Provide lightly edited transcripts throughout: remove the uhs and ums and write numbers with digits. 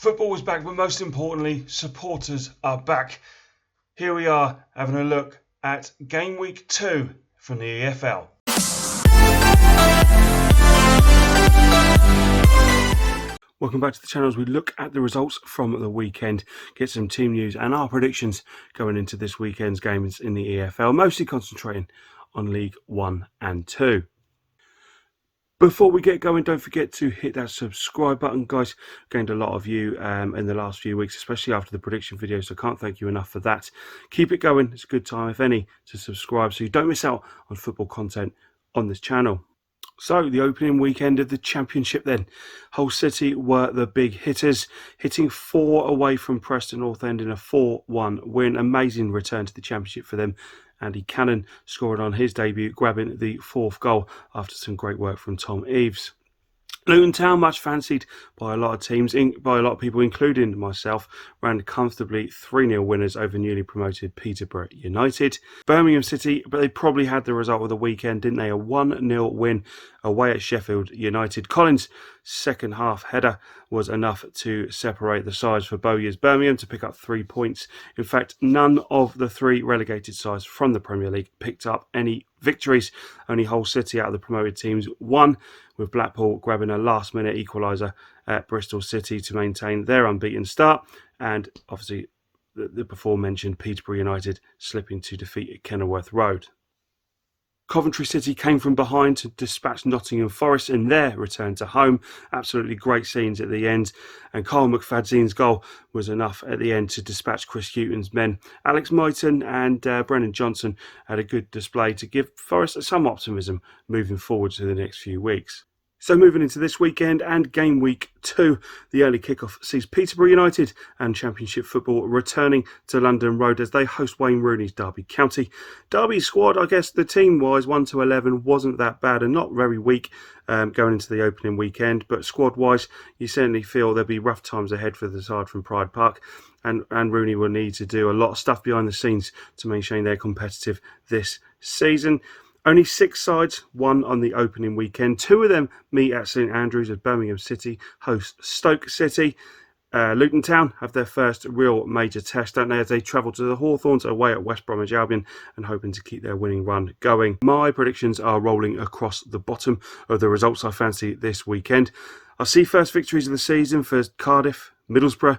Football is back, but most importantly, supporters are back. Here we are having a look at Game Week 2 from the EFL. Welcome back to the channel as we look at the results from the weekend, get some team news and our predictions going into this weekend's games in the EFL, mostly concentrating on League 1 and 2. Before we get going, don't forget to hit that subscribe button, guys. Gained a lot of you in the last few weeks, especially after the prediction video, so I can't thank you enough for that. Keep it going. It's a good time, if any, to subscribe so you don't miss out on football content on this channel. So, the opening weekend of the Championship then. Hull City were the big hitters, hitting 4 away from Preston North End in a 4-1 win. Amazing return to the Championship for them. Andy Cannon scored on his debut, grabbing the 4th goal after some great work from Tom Eaves. Luton Town, much fancied by a lot of teams, by a lot of people, including myself, ran comfortably 3-0 winners over newly promoted Peterborough United. Birmingham City, but they probably had the result of the weekend, didn't they? A 1-0 win away at Sheffield United. Collins' second half header was enough to separate the sides for Bowyer's Birmingham to pick up 3 points. In fact, none of the 3 relegated sides from the Premier League picked up any victories. Only Hull City out of the promoted teams won, with Blackpool grabbing a last-minute equaliser at Bristol City to maintain their unbeaten start, and obviously the before-mentioned Peterborough United slipping to defeat at Kenilworth Road. Coventry City came from behind to dispatch Nottingham Forest in their return to home. Absolutely great scenes at the end, and Kyle McFadzean's goal was enough at the end to dispatch Chris Hughton's men. Alex Moyton and Brennan Johnson had a good display to give Forest some optimism moving forward to the next few weeks. So moving into this weekend and Game Week 2, the early kickoff sees Peterborough United and Championship football returning to London Road as they host Wayne Rooney's Derby County. Derby's squad, I guess the team-wise, 1-11, wasn't that bad and not very weak going into the opening weekend, but squad-wise, you certainly feel there'll be rough times ahead for the side from Pride Park. And Rooney will need to do a lot of stuff behind the scenes to maintain their competitive this season. Only 6 sides, 1 on the opening weekend. 2 of them meet at St Andrews as Birmingham City host Stoke City. Luton Town have their first real major test, don't they, as they travel to the Hawthorns away at West Bromwich Albion and hoping to keep their winning run going. My predictions are rolling across the bottom of the results I fancy this weekend. I see first victories of the season for Cardiff, Middlesbrough,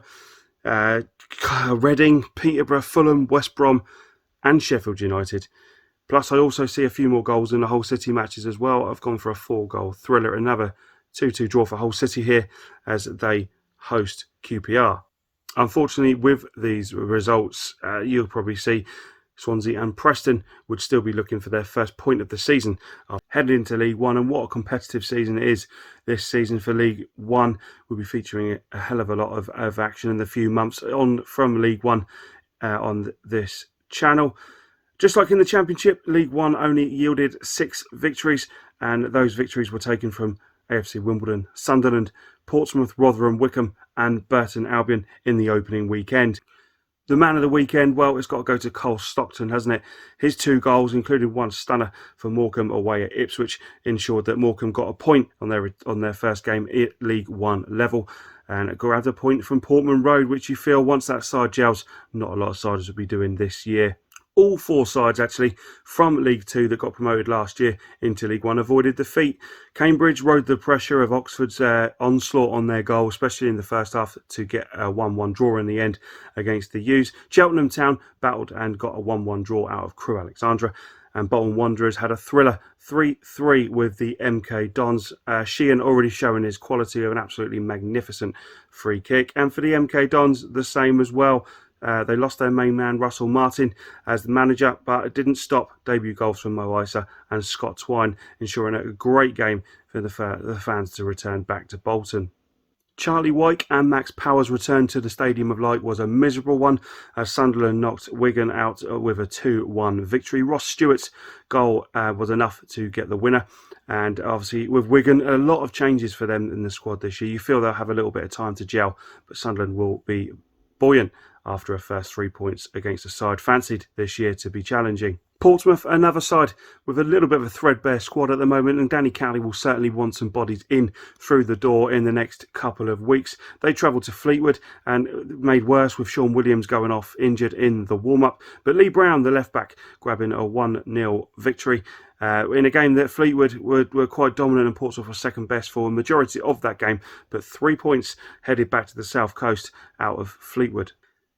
Reading, Peterborough, Fulham, West Brom and Sheffield United. Plus, I also see a few more goals in the Hull City matches as well. I've gone for a 4-goal thriller, another 2-2 draw for Hull City here as they host QPR. Unfortunately, with these results, you'll probably see Swansea and Preston would still be looking for their first point of the season. Heading into League 1, and what a competitive season it is this season for League 1. We'll be featuring a hell of a lot of action in the few months on from League 1 on this channel. Just like in the Championship, League 1 only yielded 6 victories, and those victories were taken from AFC Wimbledon, Sunderland, Portsmouth, Rotherham, Wycombe and Burton Albion in the opening weekend. The man of the weekend, well, it's got to go to Cole Stockton, hasn't it? His 2 goals, including 1 stunner for Morecambe away at Ipswich, ensured that Morecambe got a point on their first game at League 1 level, and grabbed a point from Portman Road, which you feel once that side gels, not a lot of sides will be doing this year. All 4 sides, actually, from League 2 that got promoted last year into League 1 avoided defeat. Cambridge rode the pressure of Oxford's onslaught on their goal, especially in the first half, to get a 1-1 draw in the end against the U's. Cheltenham Town battled and got a 1-1 draw out of Crewe Alexandra. And Bolton Wanderers had a thriller 3-3 with the MK Dons. Sheehan already showing his quality of an absolutely magnificent free kick. And for the MK Dons, the same as well. They lost their main man, Russell Martin, as the manager, but it didn't stop debut goals from Mo Isa and Scott Twine, ensuring a great game for the fans to return back to Bolton. Charlie Wyke and Max Power's return to the Stadium of Light was a miserable one, as Sunderland knocked Wigan out with a 2-1 victory. Ross Stewart's goal was enough to get the winner, and obviously with Wigan, a lot of changes for them in the squad this year. You feel they'll have a little bit of time to gel, but Sunderland will be buoyant after a first 3 points against a side fancied this year to be challenging. Portsmouth, another side with a little bit of a threadbare squad at the moment, and Danny Cowley will certainly want some bodies in through the door in the next couple of weeks. They travelled to Fleetwood and made worse with Sean Williams going off injured in the warm-up. But Lee Brown, the left-back, grabbing a 1-0 victory in a game that Fleetwood were quite dominant and Portsmouth were second best for a majority of that game. But 3 points headed back to the south coast out of Fleetwood.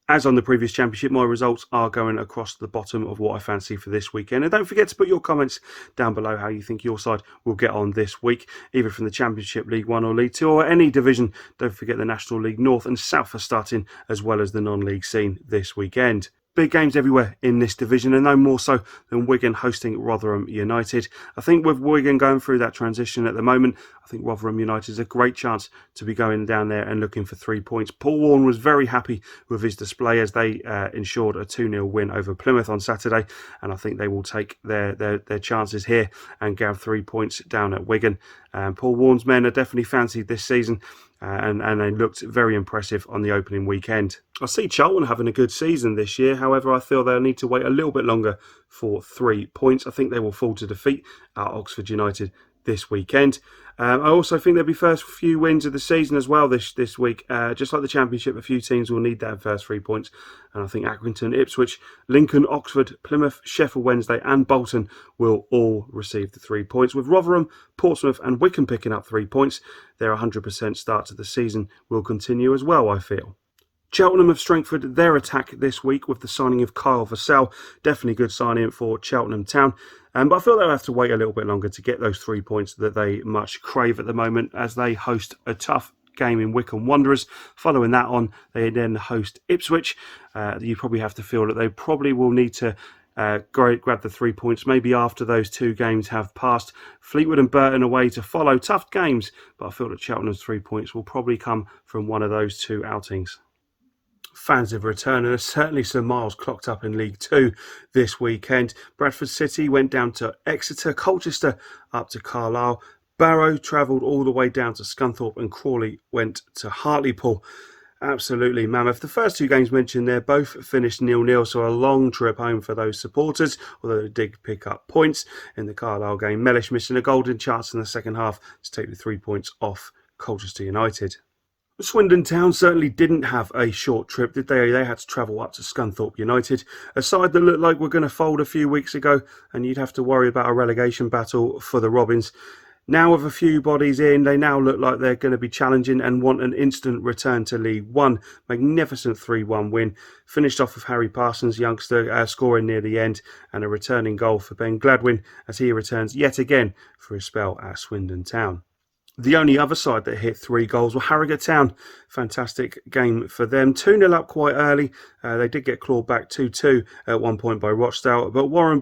As on the previous championship, my results are going across the bottom of what I fancy for this weekend. And don't forget to put your comments down below how you think your side will get on this week, either from the Championship, League 1 or League 2 or any division. Don't forget the National League North and South are starting, as well as the non-league scene this weekend. Big games everywhere in this division, and no more so than Wigan hosting Rotherham United. I think with Wigan going through that transition at the moment, I think Rotherham United is a great chance to be going down there and looking for 3 points. Paul Warne was very happy with his display as they ensured a 2-0 win over Plymouth on Saturday, and I think they will take their chances here and grab 3 points down at Wigan. Paul Warne's men are definitely fancied this season, and they looked very impressive on the opening weekend. I see Charlton having a good season this year. However, I feel they'll need to wait a little bit longer for 3 points. I think they will fall to defeat at Oxford United this weekend. I also think there'll be first few wins of the season as well this week. Just like the Championship, a few teams will need that first 3 points. And I think Accrington, Ipswich, Lincoln, Oxford, Plymouth, Sheffield Wednesday and Bolton will all receive the 3 points. With Rotherham, Portsmouth and Wycombe picking up 3 points, their 100% start to the season will continue as well, I feel. Cheltenham have strengthened their attack this week with the signing of Kyle Vassell. Definitely good signing for Cheltenham Town. But I feel they'll have to wait a little bit longer to get those 3 points that they much crave at the moment, as they host a tough game in Wycombe Wanderers. Following that on, they then host Ipswich. You probably have to feel that they probably will need to grab the 3 points maybe after those 2 games have passed. Fleetwood and Burton away to follow. Tough games, but I feel that Cheltenham's 3 points will probably come from one of those 2 outings. Fans have returned, and there's certainly some miles clocked up in League 2 this weekend. Bradford City went down to Exeter, Colchester up to Carlisle, Barrow travelled all the way down to Scunthorpe, and Crawley went to Hartlepool. Absolutely mammoth. The first 2 games mentioned there both finished 0-0, so a long trip home for those supporters, although they did pick up points in the Carlisle game. Mellish missing a golden chance in the second half to take the 3 points off Colchester United. Swindon Town certainly didn't have a short trip, did they? They had to travel up to Scunthorpe United, a side that looked like we're going to fold a few weeks ago, and you'd have to worry about a relegation battle for the Robins. Now with a few bodies in, they now look like they're going to be challenging and want an instant return to League 1. Magnificent 3-1 win, finished off with Harry Parsons, youngster, scoring near the end, and a returning goal for Ben Gladwin as he returns yet again for a spell at Swindon Town. The only other side that hit 3 goals were Harrogate Town. Fantastic game for them. 2-0 up quite early. They did get clawed back 2-2 at one point by Rochdale, but Warren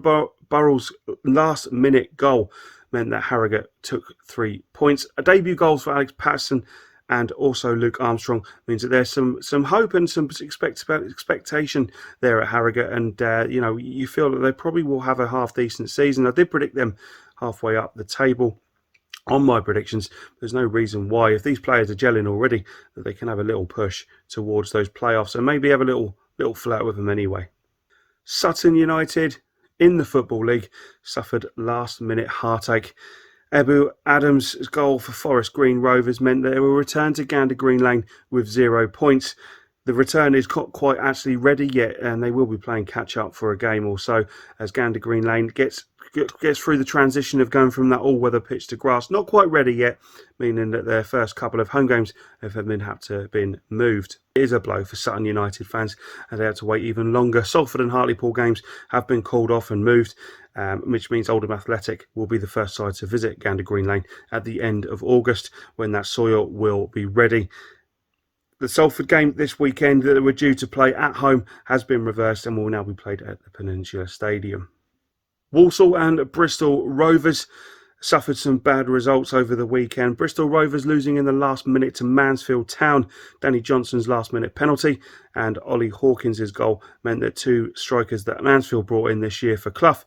Burrell's last-minute goal meant that Harrogate took 3 points. A debut goals for Alex Patterson and also Luke Armstrong means that there's some hope and some expectation there at Harrogate, and you feel that they probably will have a half-decent season. I did predict them halfway up the table on my predictions. There's no reason why, if these players are gelling already, that they can have a little push towards those playoffs and maybe have a little flirt with them anyway. Sutton United in the Football League suffered last-minute heartache. Ebu Adams' goal for Forest Green Rovers meant that they will return to Gander Green Lane with 0 points. The return is not quite actually ready yet, and they will be playing catch-up for a game or so as Gander Green Lane gets through the transition of going from that all-weather pitch to grass. Not quite ready yet, meaning that their first couple of home games have been moved. It is a blow for Sutton United fans, and they have to wait even longer. Salford and Hartlepool games have been called off and moved, which means Oldham Athletic will be the first side to visit Gander Green Lane at the end of August, when that soil will be ready. The Salford game this weekend that they were due to play at home has been reversed and will now be played at the Peninsula Stadium. Walsall and Bristol Rovers suffered some bad results over the weekend. Bristol Rovers losing in the last minute to Mansfield Town. Danny Johnson's last minute penalty and Ollie Hawkins' goal meant that 2 strikers that Mansfield brought in this year for Clough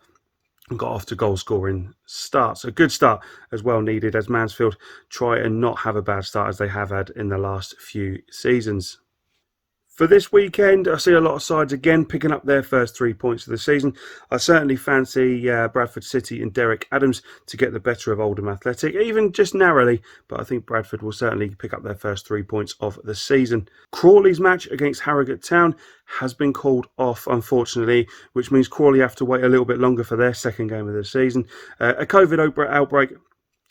got off to goal scoring starts. A good start as well needed as Mansfield try and not have a bad start as they have had in the last few seasons. For this weekend, I see a lot of sides again picking up their first 3 points of the season. I certainly fancy Bradford City and Derek Adams to get the better of Oldham Athletic, even just narrowly, but I think Bradford will certainly pick up their first 3 points of the season. Crawley's match against Harrogate Town has been called off, unfortunately, which means Crawley have to wait a little bit longer for their second game of the season. A COVID outbreak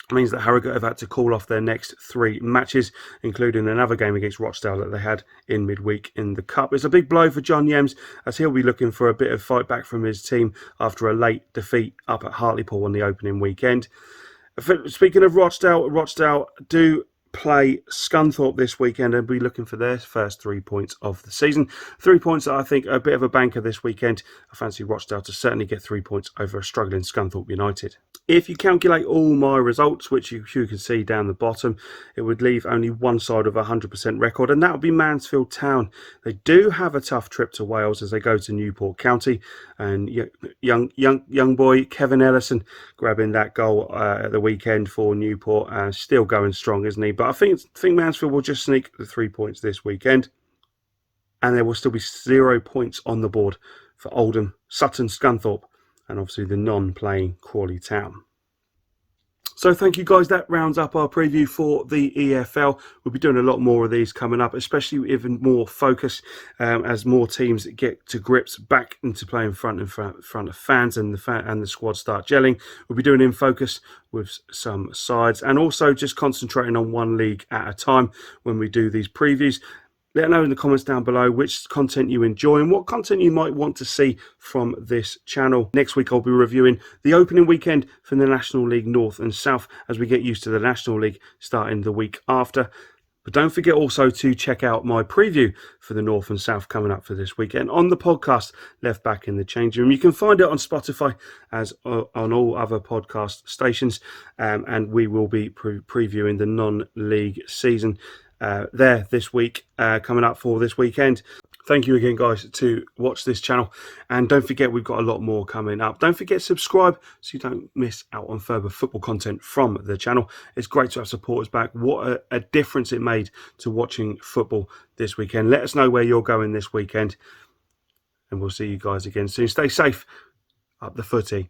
means that Harrogate have had to call off their next 3 matches, including another game against Rochdale that they had in midweek in the Cup. It's a big blow for John Yems, as he'll be looking for a bit of fight back from his team after a late defeat up at Hartlepool on the opening weekend. Speaking of Rochdale do play Scunthorpe this weekend and be looking for their first 3 points of the season. 3 points that I think are a bit of a banker this weekend. I fancy Rochdale to certainly get 3 points over a struggling Scunthorpe United. If you calculate all my results, which you can see down the bottom, it would leave only one side of a 100% record, and that would be Mansfield Town. They do have a tough trip to Wales as they go to Newport County, and young boy Kevin Ellison grabbing that goal at the weekend for Newport, still going strong, isn't he? But I think Mansfield will just sneak the 3 points this weekend, and there will still be 0 points on the board for Oldham, Sutton, Scunthorpe, and obviously the non-playing Crawley Town. So thank you guys, that rounds up our preview for the EFL. We'll be doing a lot more of these coming up, especially even more focus as more teams get to grips back into playing in front of fans and the squad start gelling. We'll be doing in focus with some sides and also just concentrating on one league at a time when we do these previews. Let us know in the comments down below which content you enjoy and what content you might want to see from this channel. Next week I'll be reviewing the opening weekend for the National League North and South as we get used to the National League starting the week after. But don't forget also to check out my preview for the North and South coming up for this weekend on the podcast Left Back in the Changing Room. You can find it on Spotify as on all other podcast stations, and we will be previewing the non-league season there this week, coming up for this weekend. Thank you again, guys, to watch this channel, and don't forget we've got a lot more coming up. Don't forget to subscribe so you don't miss out on further football content from the channel. It's great to have supporters back. What a difference it made to watching football this weekend. Let us know where you're going this weekend, and we'll see you guys again soon. Stay safe. Up the footy.